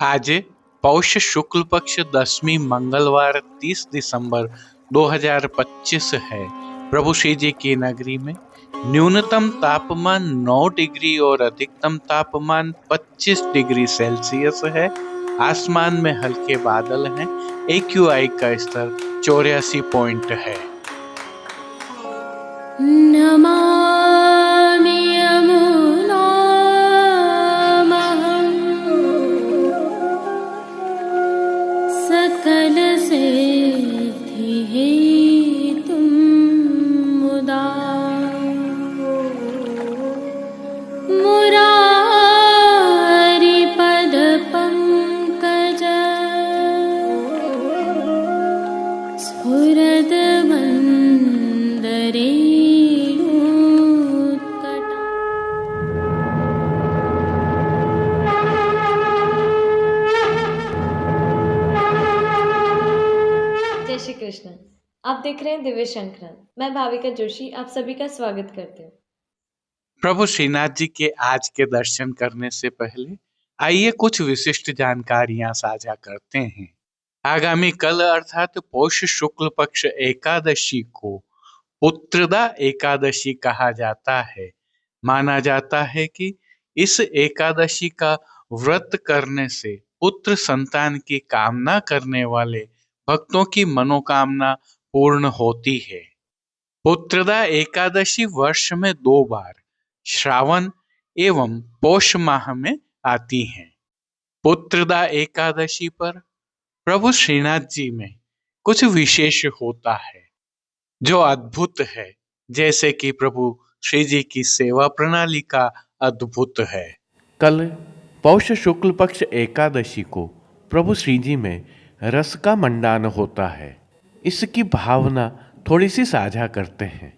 आज पौष शुक्ल पक्ष दसवीं मंगलवार 30 दिसंबर 2025 है। प्रभु श्री जी की नगरी में न्यूनतम तापमान 9 डिग्री और अधिकतम तापमान 25 डिग्री सेल्सियस है। आसमान में हल्के बादल हैं। AQI का स्तर 84 पॉइंट है। नमामि यमुनामहं सकलसिद्धिहेतुं मुदा मुरारिपदपङ्कज स्फुरद्वन्दरे जय श्री कृष्ण। आप देख रहे हैं दिव्य शंकरन। मैं भाविका जोशी आप सभी का स्वागत करती हूँ। प्रभु श्रीनाथ जी के आज के दर्शन करने से पहले आइए कुछ विशिष्ट जानकारियां साझा करते हैं। आगामी कल अर्थात पौष शुक्ल पक्ष एकादशी को पुत्रदा एकादशी कहा जाता है। माना जाता है कि इस एकादशी का व्रत करने से पुत्र संतान की कामना करने वाले भक्तों की मनोकामना पूर्ण होती है। पुत्रदा एकादशी वर्ष में 2 बार श्रावण एवं पौष माह में आती हैं। पुत्रदा एकादशी पर प्रभु श्रीनाथ जी में कुछ विशेष होता है जो अद्भुत है, जैसे कि प्रभु श्री जी की सेवा प्रणाली का अद्भुत है। कल पौष शुक्ल पक्ष एकादशी को प्रभु श्री जी में रस का मंडान होता है। इसकी भावना थोड़ी सी साझा करते हैं।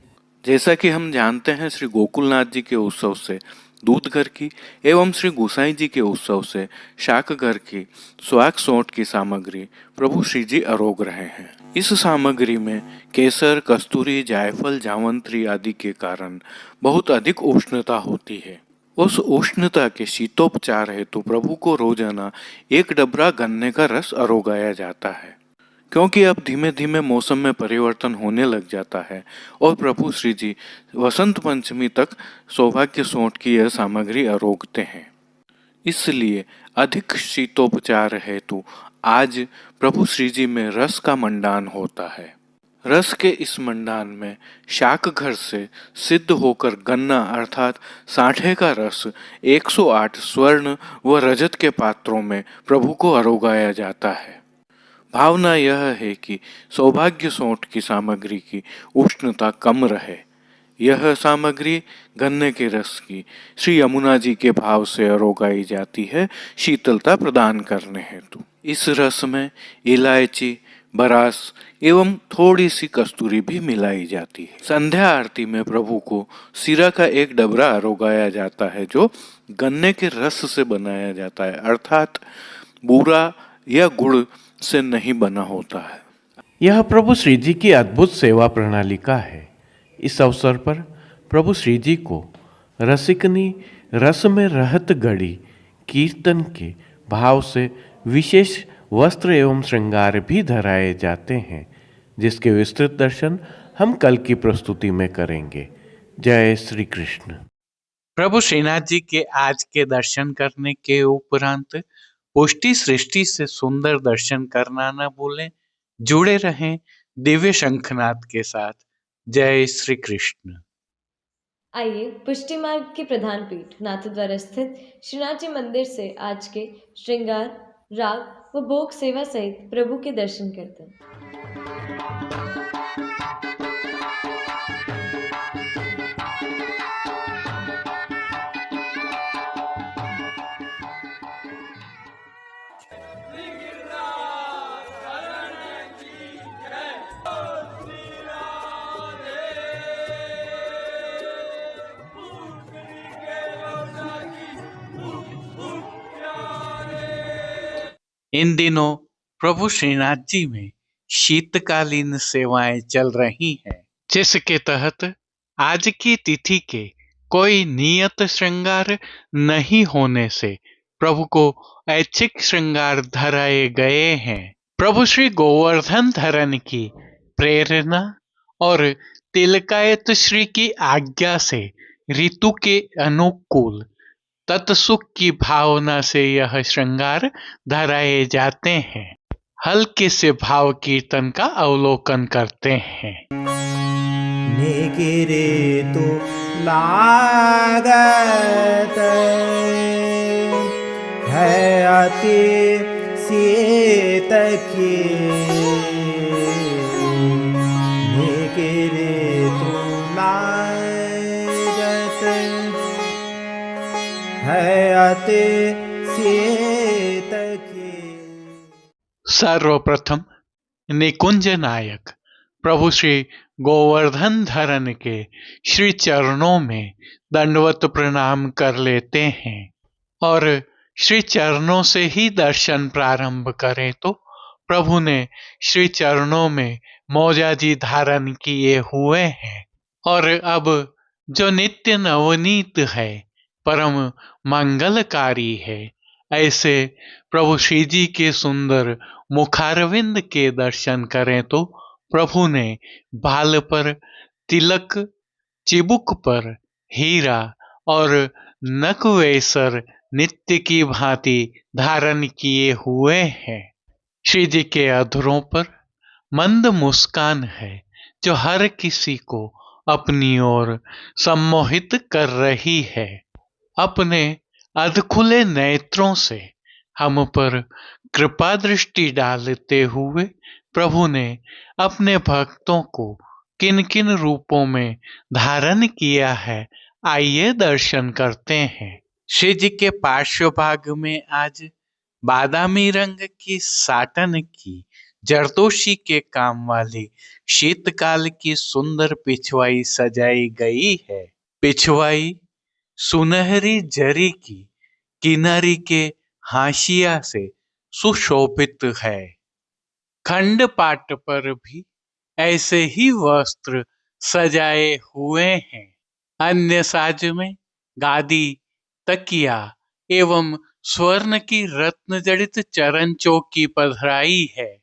जैसा कि हम जानते हैं, श्री गोकुलनाथ जी के उत्सव से दूध घर की एवं श्री गोसाई जी के उत्सव से शाक घर की स्वाक सोंठ की सामग्री प्रभु श्री जी आरोग रहे हैं। इस सामग्री में केसर, कस्तूरी, जायफल, जावंत्री आदि के कारण बहुत अधिक उष्णता होती है। उस उष्णता के शीतोपचार हेतु प्रभु को रोजाना 1 डबरा गन्ने का रस आरोगाया जाता है, क्योंकि अब धीमे धीमे मौसम में परिवर्तन होने लग जाता है और प्रभु श्री जी वसंत पंचमी तक सौभाग्य सोंठ की यह सामग्री आरोगते हैं। इसलिए अधिक शीतोपचार हेतु आज प्रभु श्री जी में रस का मंडान होता है। रस के इस मंडान में शाक घर से सिद्ध होकर गन्ना अर्थात सांठे का रस 108 स्वर्ण व रजत के पात्रों में प्रभु को आरोगाया जाता है। भावना यह है कि सौभाग्य सोंठ की सामग्री की उष्णता कम रहे। यह सामग्री गन्ने के रस की श्री यमुना जी के भाव से आरोगाई जाती है, शीतलता प्रदान करने हेतु। इस रस में इलायची, बरास एवं थोड़ी सी कस्तूरी भी मिलाई जाती है। संध्या आरती में प्रभु को सीरा का 1 डबरा आरोगाया जाता है, जो गन्ने के रस से बनाया जाता है, अर्थात बूरा या गुड़ से नहीं बना होता है। यह प्रभु श्री जी की अद्भुत सेवा प्रणाली का है। इस अवसर पर प्रभु श्री जी को रसिकनी रस में रहत गढ़ी कीर्तन के भाव से विशेष वस्त्र एवं श्रृंगार भी धराए जाते हैं, जिसके विस्तृत दर्शन हम कल की प्रस्तुति में करेंगे। जय श्री कृष्ण। प्रभु श्रीनाथ जी के आज के दर्शन करने के उपरांत पुष्टि सृष्टि से सुंदर दर्शन करना न भूलें। जुड़े रहें दिव्य शंखनाद के साथ। जय श्री कृष्ण। आइए पुष्टि मार्ग की प्रधान पीठ नाथद्वारा स्थित श्रीनाथ जी मंदिर से आज के श्रृंगार, राग व भोग सेवा सहित प्रभु के दर्शन करते हैं। इन दिनों प्रभु श्रीनाथ जी में शीतकालीन सेवाएं चल रही हैं, जिसके तहत आज की तिथि के कोई नियत श्रृंगार नहीं होने से प्रभु को ऐच्छिक श्रृंगार धराए गए हैं। प्रभु श्री गोवर्धन धरन की प्रेरणा और तिलकायत श्री की आज्ञा से ऋतु के अनुकूल तत्सुख की भावना से यह श्रृंगार धराए जाते हैं। हल्के से भाव कीर्तन का अवलोकन करते हैं। निगिरे तो लागत है अति सीत की, निगिरे तो लागत है अति सीत की। सर्वप्रथम निकुंज नायक प्रभु श्री गोवर्धन धरन के श्री चरणों में दंडवत प्रणाम कर लेते हैं और श्री चरणों से ही दर्शन प्रारंभ करें तो प्रभु ने श्री चरणों में मौजाजी धारण किए हुए हैं और अब जो नित्य नवनीत है, परम मंगलकारी है, ऐसे प्रभु श्री जी के सुंदर मुखारविंद के दर्शन करें तो प्रभु ने बाल पर तिलक, चिबुक पर हीरा और नकवेसर नित्य की भांति धारण किए हुए हैं। श्री जी के अधरों पर मंद मुस्कान है जो हर किसी को अपनी ओर सम्मोहित कर रही है। अपने अधखुले नेत्रों से हम पर कृपा दृष्टि डालते हुए प्रभु ने अपने भक्तों को किन किन रूपों में धारण किया है, आइए दर्शन करते हैं। श्री जी के पार्श्व भाग में आज बादामी रंग की साटन की जरदोशी के काम वाली शीतकाल की सुंदर पिछवाई सजाई गई है। पिछवाई सुनहरी जरी की किनारी के हाशिया से सुशोभित है। खंड पाट पर भी ऐसे ही वस्त्र सजाए हुए हैं। अन्य साज में गादी, तकिया एवं स्वर्ण की रत्न जड़ित चरण चौकी पधराई है।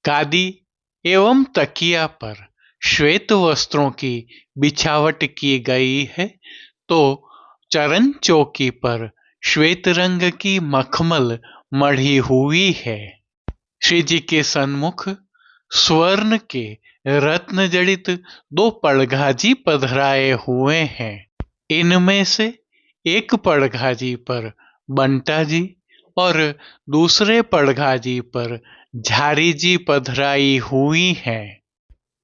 गादी एवं तकिया पर श्वेत वस्त्रों की बिछावट की गई है तो चरण चौकी पर श्वेत रंग की मखमल मढ़ी हुई है। श्री जी के सन्मुख स्वर्ण के रत्न जड़ित 2 पड़घाजी पधराए हुए हैं। इनमें से एक पड़घाजी पर बंटा जी और दूसरे पड़घाजी पर झारी जी पधराई हुई हैं।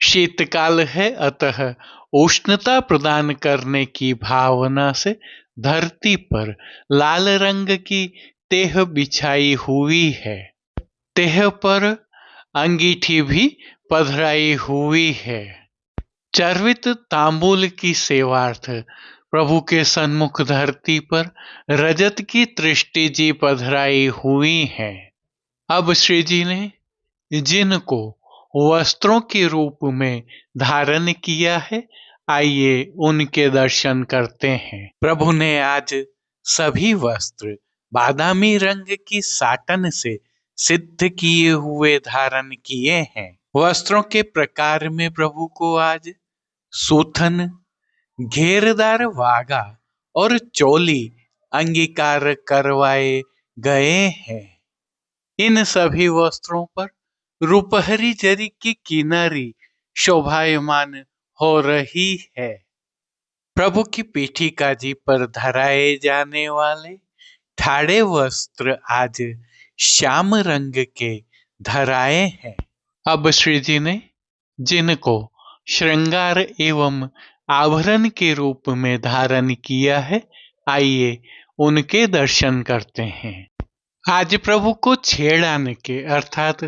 शीतकाल है, अतः उष्णता प्रदान करने की भावना से धरती पर लाल रंग की तेह बिछाई हुई है। तेह पर अंगीठी भी पधराई हुई है। चर्वित तांबूल की सेवार्थ प्रभु के सन्मुख धरती पर रजत की तृष्टि जी पधराई हुई है। अब श्री जी ने जिनको वस्त्रों के रूप में धारण किया है, आइए उनके दर्शन करते हैं। प्रभु ने आज सभी वस्त्र बादामी रंग की साटन से सिद्ध किए हुए धारण किए हैं। वस्त्रों के प्रकार में प्रभु को आज सूथन, घेरदार वागा और चोली अंगीकार करवाए गए हैं। इन सभी वस्त्रों पर रुपहरी जरी की किनारी शोभायमान हो रही है। प्रभु की पीठिका जी पर धराए जाने वाले ठाड़े वस्त्र आज श्याम रंग के धराए हैं। अब श्री जी ने जिनको श्रृंगार एवं आभरण के रूप में धारण किया है, आइए उनके दर्शन करते हैं। आज प्रभु को छेड़ान के अर्थात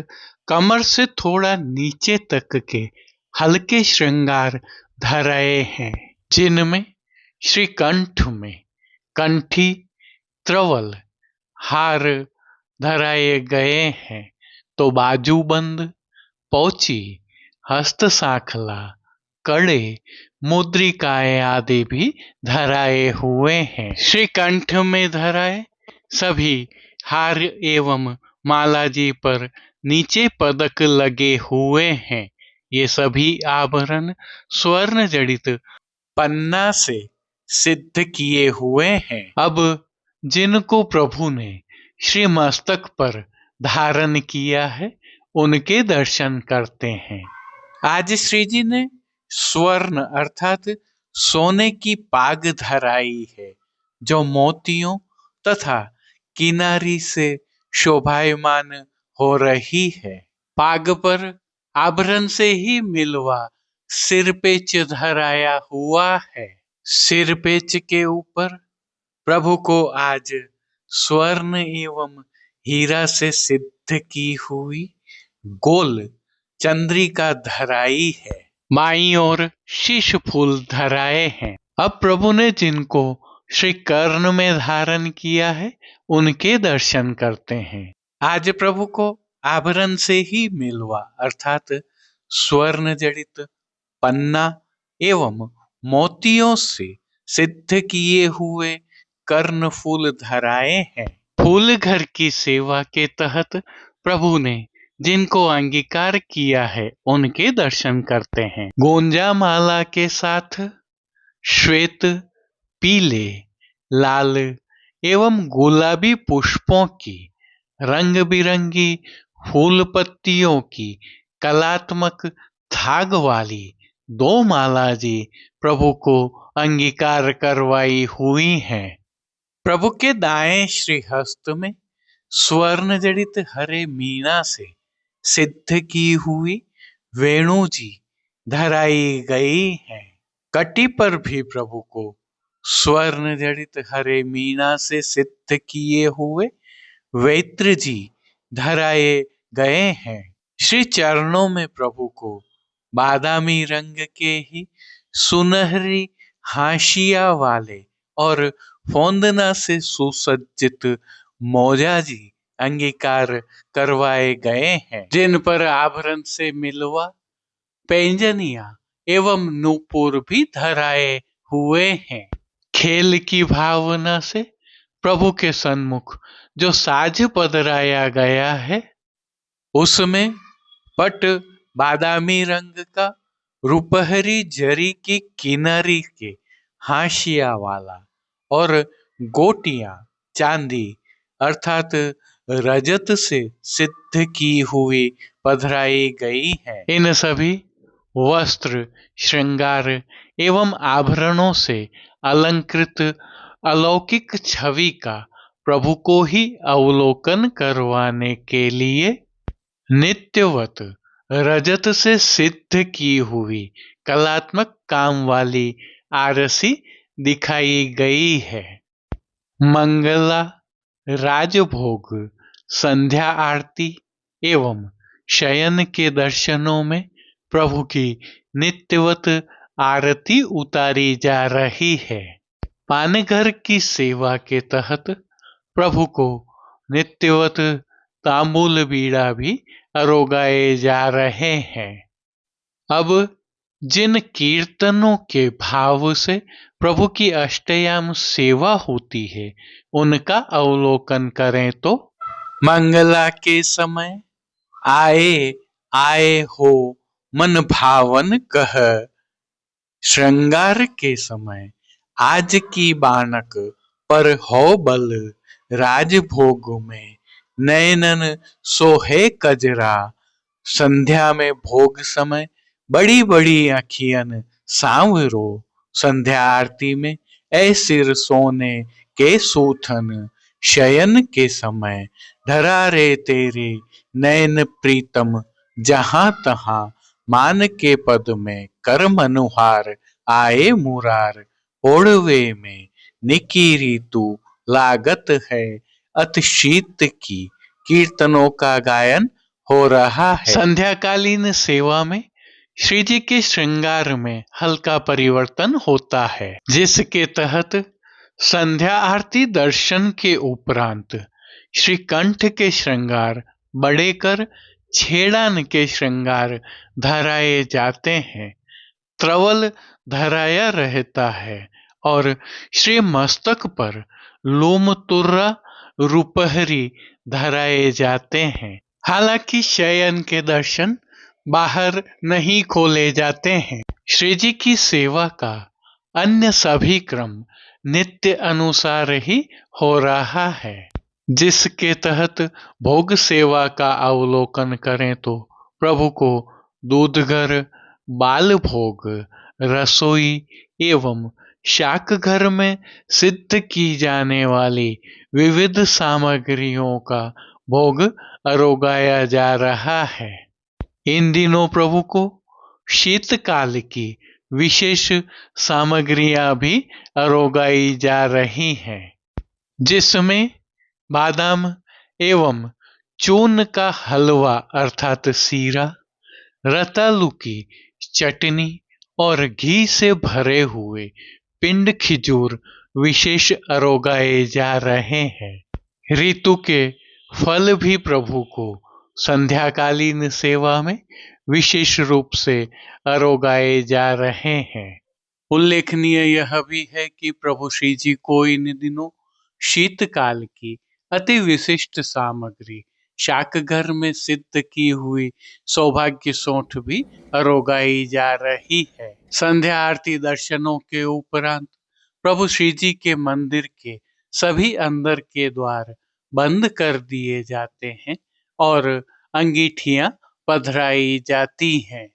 कमर से थोड़ा नीचे तक के हल्के श्रृंगार धराए हैं, जिनमें श्री कंठ में कंठी, त्रवल, हार धराए गए हैं तो बाजूबंद, पौची, हस्त साखला, कड़े, मुद्रिकाएं आदि भी धराए हुए हैं। श्री कंठ में धराए सभी हार एवं माला जी पर नीचे पदक लगे हुए हैं। ये सभी आभरण स्वर्ण जड़ित पन्ना से सिद्ध किए हुए हैं। अब जिनको प्रभु ने श्री मस्तक पर धारण किया है उनके दर्शन करते हैं। आज श्री जी ने स्वर्ण अर्थात सोने की पाग धराई है जो मोतियों तथा किनारी से शोभायमान हो रही है। पाग पर आभरण से ही मिलवा सिरपेच धराया हुआ है। सिरपेच के ऊपर प्रभु को आज स्वर्ण एवं हीरा से सिद्ध की हुई गोल चंद्रिका धराई है। माई और शीश फूल धराए हैं। अब प्रभु ने जिनको श्री कर्ण में धारण किया है उनके दर्शन करते हैं। आज प्रभु को आभरण से ही मिलवा अर्थात स्वर्ण जड़ित पन्ना एवं मोतियों से सिद्ध किए हुए कर्ण फूल धराए हैं। फूल घर की सेवा के तहत प्रभु ने जिनको अंगीकार किया है उनके दर्शन करते हैं। गोंजा माला के साथ श्वेत, पीले, लाल एवं गुलाबी पुष्पों की रंग बिरंगी फूल पत्तियों की कलात्मक धाग वाली 2 माला जी प्रभु को अंगीकार करवाई हुई हैं। प्रभु के दाएं श्रीहस्त में स्वर्ण जड़ित हरे मीना से सिद्ध की हुई वेणु जी धराई गई है। कटी पर भी प्रभु को स्वर्ण जड़ित हरे मीना से सिद्ध किए हुए वेत्र जी धराए गए हैं। श्री चरणों में प्रभु को बादामी रंग के ही सुनहरी हाशिया वाले और फोंदना से सुसज्जित मोजा जी अंगीकार करवाए गए हैं, जिन पर आभरण से मिलवा पैंजनिया एवं नूपुर भी धराए हुए हैं। खेल की भावना से प्रभु के सन्मुख जो साज पधराया गया है उसमें पट बादामी रंग का रुपहरी जरी की किनारी के हाशिया वाला और गोटियां चांदी अर्थात रजत से सिद्ध की हुई पधराई गई है। इन सभी वस्त्र, श्रृंगार एवं आभरणों से अलंकृत अलौकिक छवि का प्रभु को ही अवलोकन करवाने के लिए नित्यवत रजत से सिद्ध की हुई कलात्मक काम वाली आरसी दिखाई गई है। मंगला, राजभोग, संध्या आरती एवं शयन के दर्शनों में प्रभु की नित्यवत आरती उतारी जा रही है। पानघर की सेवा के तहत प्रभु को नित्यवत तांबूल बीड़ा भी अरोगाए जा रहे हैं। अब जिन कीर्तनों के भाव से प्रभु की अष्टयाम सेवा होती है उनका अवलोकन करें तो मंगला के समय आए आए हो मन भावन कह, श्रृंगार के समय आज की बानक पर हो बल, राजभोग में नयनन सोहे कजरा, संध्या में भोग समय बड़ी बड़ी अखियन सांवरो, संध्या आरती में ऐ सिर सोने के सूथन, शयन के समय धरा रे तेरे नयन प्रीतम, जहां तहां मान के पद में कर मनुहार, आए मुरार ओढ़वे में निकीरी तू लागत है, अति शीत की कीर्तनों का गायन हो रहा है। संध्याकालीन सेवा में श्री जी के श्रृंगार में हल्का परिवर्तन होता है, जिसके तहत संध्या आरती दर्शन के उपरांत श्री कंठ के श्रृंगार बड़े कर छेड़ान के श्रृंगार धराए जाते हैं, त्रवल धराया रहता है और श्री मस्तक पर लोम तुर्रा रुपहरी धराए जाते हैं। हालांकि शयन के दर्शन बाहर नहीं खोले जाते हैं। श्री जी की सेवा का अन्य सभी क्रम नित्य अनुसार ही हो रहा है, जिसके तहत भोग सेवा का अवलोकन करें तो प्रभु को दूधघर, बाल भोग, रसोई एवं शाक घर में सिद्ध की जाने वाली विविध सामग्रियों का भोग अरोगाया जा रहा है। इन दिनों प्रभु को शीतकाल की विशेष सामग्रियां भी अरोगाई जा रही हैं, जिसमें बादाम एवं चून का हलवा अर्थात सीरा, रतालू की चटनी और घी से भरे हुए पिंड खिजूर विशेष अरोगाए जा रहे हैं। ऋतु के फल भी प्रभु को संध्याकालीन सेवा में विशेष रूप से अरोगाए जा रहे हैं। उल्लेखनीय यह भी है कि प्रभु श्री जी को इन दिनों शीतकाल की अति विशिष्ट सामग्री शाकघर में सिद्ध की हुई सौभाग्य सौंठ भी अरोगाई जा रही है। संध्या आरती दर्शनों के उपरांत प्रभु श्री जी के मंदिर के सभी अंदर के द्वार बंद कर दिए जाते हैं और अंगीठियां पधराई जाती हैं।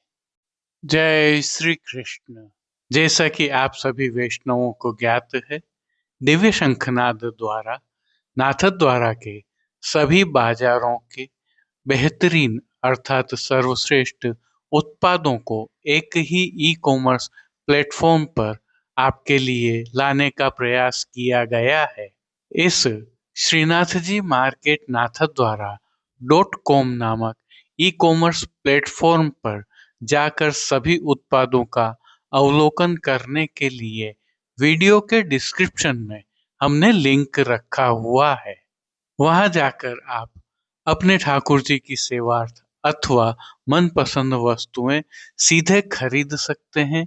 जय श्री कृष्ण। जैसा कि आप सभी वैष्णवों को ज्ञात है, दिव्य शंखनाद द्वारा नाथद्वारा के सभी बाजारों के बेहतरीन अर्थात सर्वश्रेष्ठ उत्पादों को एक ही ई कॉमर्स प्लेटफॉर्म पर आपके लिए लाने का प्रयास किया गया है। इस श्रीनाथ जी मार्केट नाथद्वारा .com नामक ई कॉमर्स प्लेटफॉर्म पर जाकर सभी उत्पादों का अवलोकन करने के लिए वीडियो के डिस्क्रिप्शन में हमने लिंक रखा हुआ है। वहां जाकर आप अपने ठाकुर जी की सेवार्थ अथवा मनपसंद वस्तुएं सीधे खरीद सकते हैं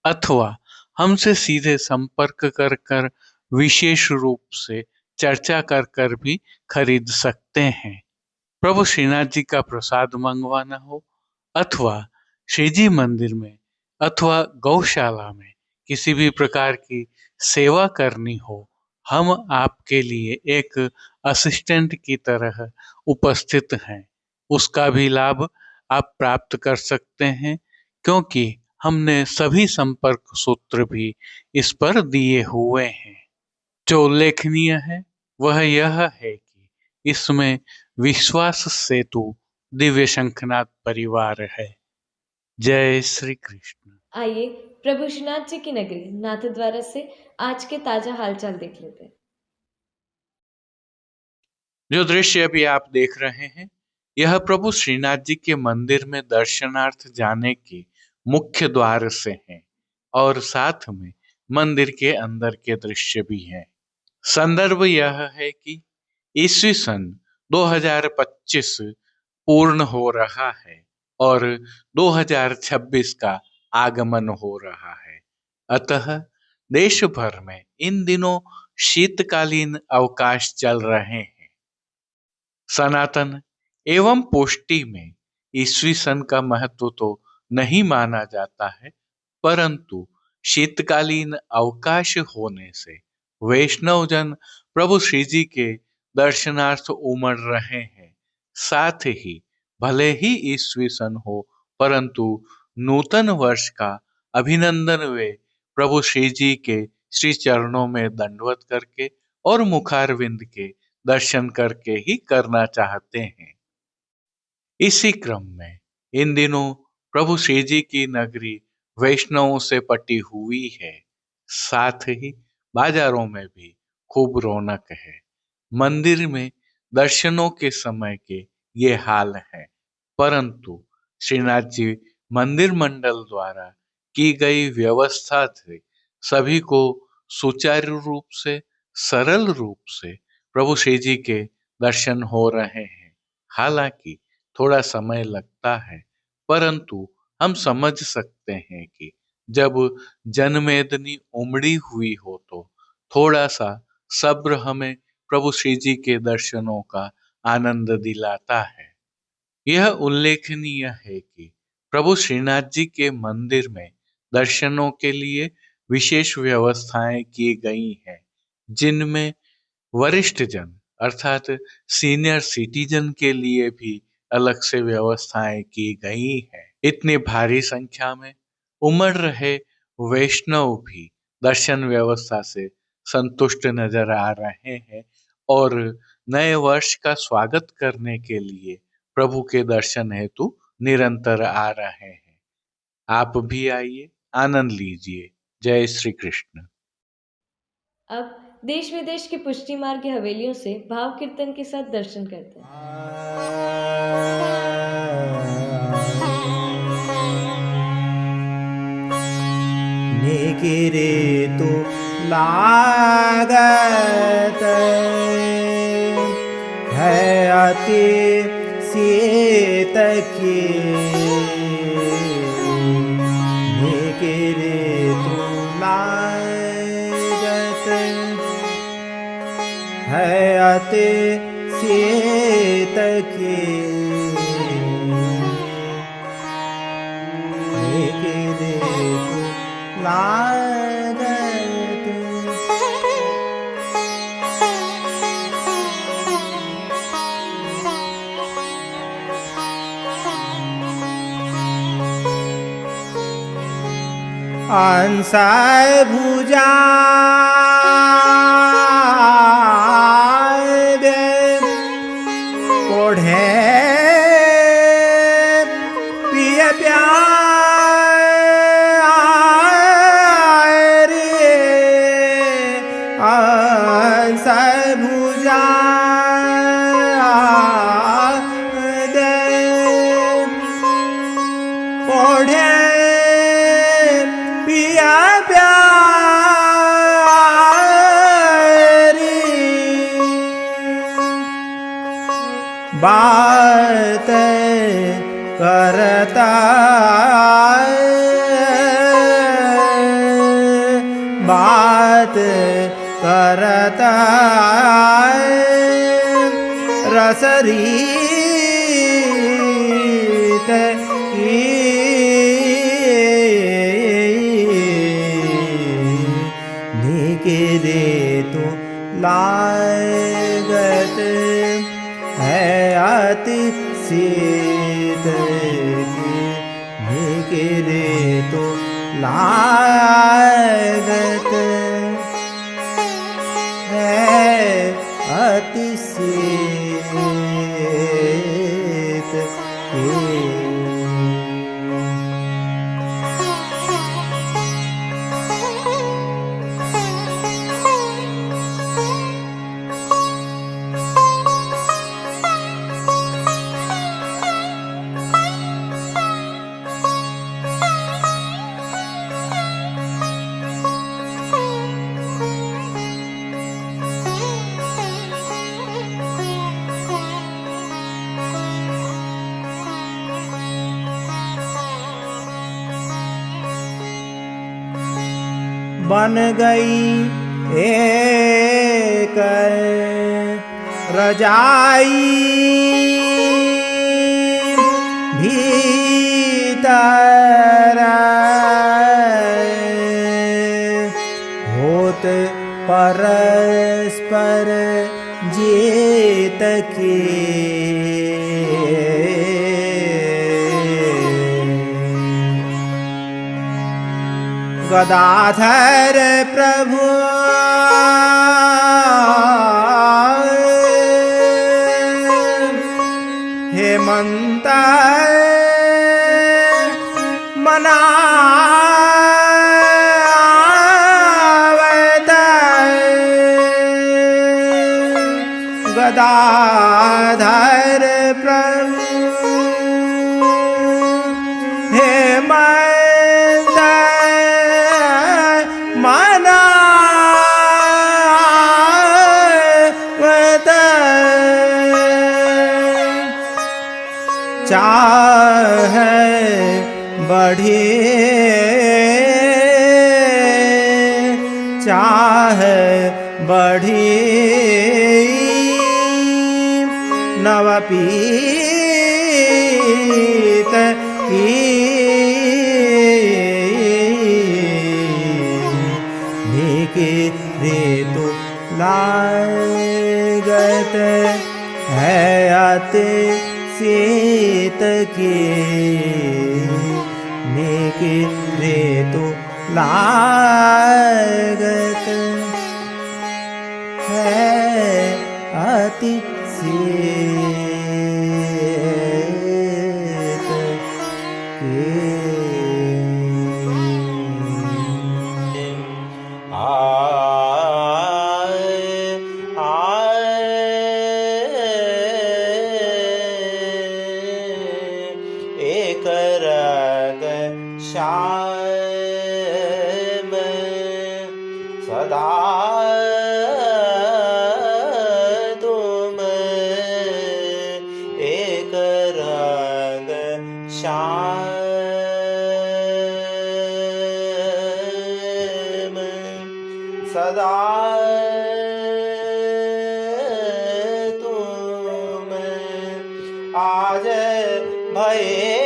अथवा हमसे सीधे संपर्क कर कर विशेष रूप से चर्चा कर कर भी खरीद सकते हैं। प्रभु श्रीनाथ जी का प्रसाद मंगवाना हो अथवा श्री जी मंदिर में अथवा गौशाला में किसी भी प्रकार की सेवा करनी हो, हम आपके लिए एक असिस्टेंट की तरह उपस्थित हैं। उसका भी लाभ आप प्राप्त कर सकते हैं, क्योंकि हमने सभी संपर्क सूत्र भी इस पर दिए हुए हैं। जो उल्लेखनीय है वह यह है कि इसमें विश्वास सेतु दिव्य शंखनाथ परिवार है। जय श्री कृष्ण। आइए प्रभु श्रीनाथ जी की नगरी नाथद्वारा से आज के ताजा हालचाल देख लेते हैं। जो दृश्य अभी आप देख रहे हैं, यह प्रभु श्रीनाथ जी के मंदिर में दर्शनार्थ जाने के मुख्य द्वार से है और साथ में मंदिर के अंदर के दृश्य भी हैं। संदर्भ यह है कि ईस्वी सन 2025 पूर्ण हो रहा है और 2026 का आगमन हो रहा है। अतः देश भर में इन दिनों शीतकालीन अवकाश चल रहे हैं। सनातन एवं पुष्टि में ईस्वी सन का महत्व तो नहीं माना जाता है, परंतु शीतकालीन अवकाश होने से वैष्णवजन प्रभु श्री जी के दर्शनार्थ उमड़ रहे हैं। साथ ही भले ही ईस्वी सन हो, परंतु नूतन वर्ष का अभिनंदन वे प्रभु श्री जी के श्री चरणों में दंडवत करके और मुखारविंद के दर्शन करके ही करना चाहते हैं। इसी क्रम में इन दिनों प्रभु श्री जी की नगरी वैष्णवों से पटी हुई है। साथ ही बाजारों में भी खूब रौनक है। मंदिर में दर्शनों के समय के ये हाल है, परंतु श्रीनाथ जी मंदिर मंडल द्वारा की गई व्यवस्था से सभी को सुचारू रूप से, सरल रूप से प्रभु श्री जी के दर्शन हो रहे हैं। हालांकि थोड़ा समय लगता है, परंतु हम समझ सकते हैं कि जब जनमेदनी उमड़ी हुई हो तो थोड़ा सा सब्र हमें प्रभु श्री जी के दर्शनों का आनंद दिलाता है। यह उल्लेखनीय है कि प्रभु श्रीनाथ जी के मंदिर में दर्शनों के लिए विशेष व्यवस्थाएं की गई हैं, जिनमें वरिष्ठ जन अर्थात सीनियर सिटीजन के लिए भी अलग से व्यवस्थाएं की गई हैं। इतनी भारी संख्या में उमड़ रहे वैष्णव भी दर्शन व्यवस्था से संतुष्ट नजर आ रहे हैं और नए वर्ष का स्वागत करने के लिए प्रभु के दर्शन हेतु निरंतर आ रहे हैं। आप भी आइए, आनंद लीजिए। जय श्री कृष्ण। अब देश विदेश के पुष्टि मार्ग की हवेलियों से भाव कीर्तन के साथ दर्शन करते हैं। निकिरे तो लागत है अति सीत की, निकिरे तो लागत है अति सीत की, निकिरे तो लागत। अंसाय भुजा ओढ़े पिय प्यार अंसाय भुजा ओढ़े पिया प्यारी बात करता बात करता रसरीत की, निकिरे तो लागत है अति सीत की, निकिरे तो लागत है अति सीत की। बन गई एक रजाई भीतर होत परस्पर जीत की, गदाधर प्रभु हेमंत मनावत, गदाधर प्रभु हेमंत मनावत, चाहे बढ़े चाहे बढ़ी नवपीत की नीके ऋतु लागत है अति शीत की नीके ऋतु लागत है अति शीत की एक रग श्याम सदा तुम एक रग श्याम सदा तुम आज भये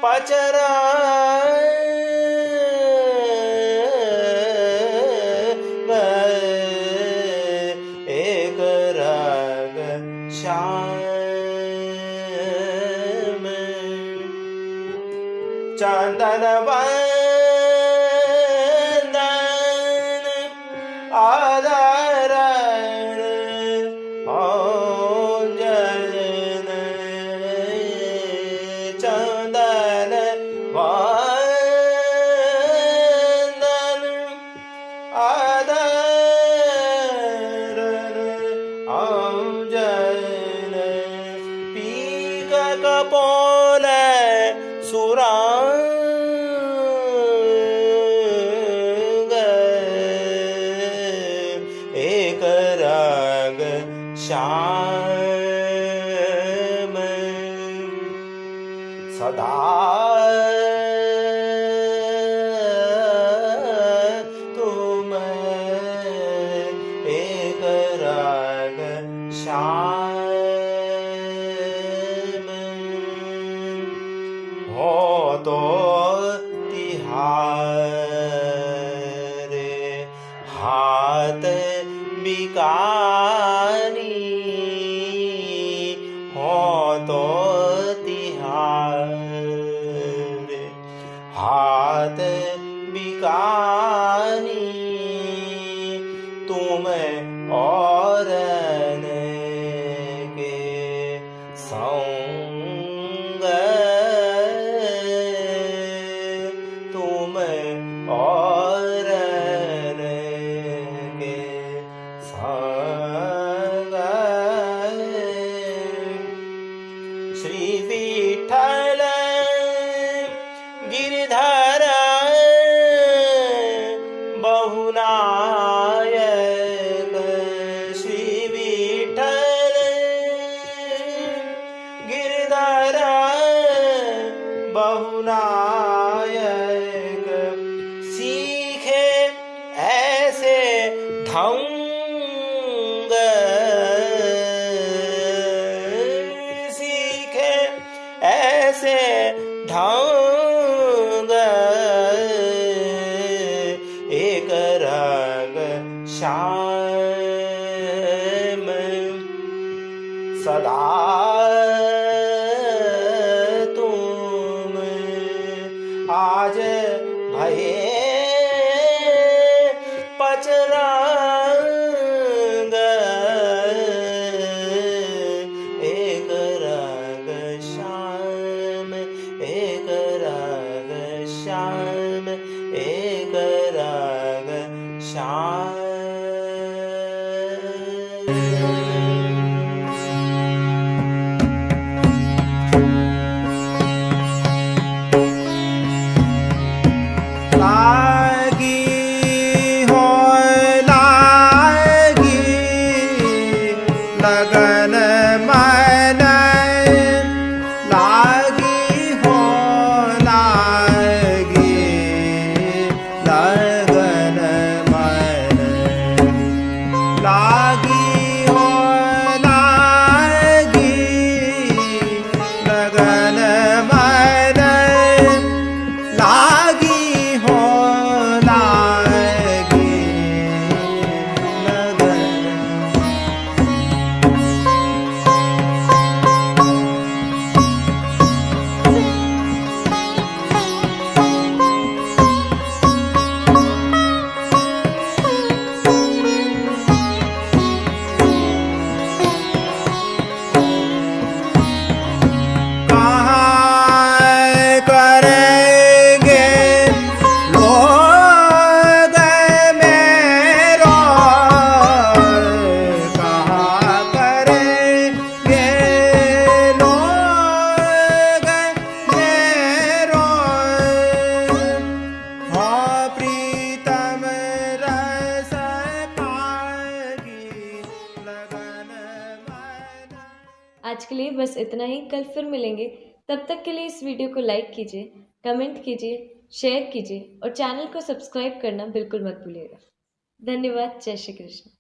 पचरा एक रग श्याम चंदन वंदन आदरण जन चंदन वंदन आदरण जन पीक कपोल सुरांग एक रग श्याम सदा तुम एक रग श्याम हो तो तिहारे हाथ बिकानी हो तो तिहारे हाथ बिकानी तुम और के संग तुम और के संग श्री विठ्ठल गिरधर बहुनायक श्री विठ्ठल गिरधर बहुनायक सीखे ऐसे ढंग सीखे ऐसे ढंग एक रग श्याम सदा तुम आज भये पचरंग एक रग श्याम एक रग श्याम एक रग श्याम लागी लागी हो लागी लगन मन लागी हो लागी लगन कहाँ करेंगे लोग मेरो कहाँ करेंगे लोग मेरो हाँ प्रीतम रस पागी लगन मन। आज के लिए बस इतना ही। कल फिर मिलेंगे। तब तक के लिए इस वीडियो को लाइक कीजिए, कमेंट कीजिए, शेयर कीजिए और चैनल को सब्सक्राइब करना बिल्कुल मत भूलिएगा। धन्यवाद। जय श्री कृष्ण।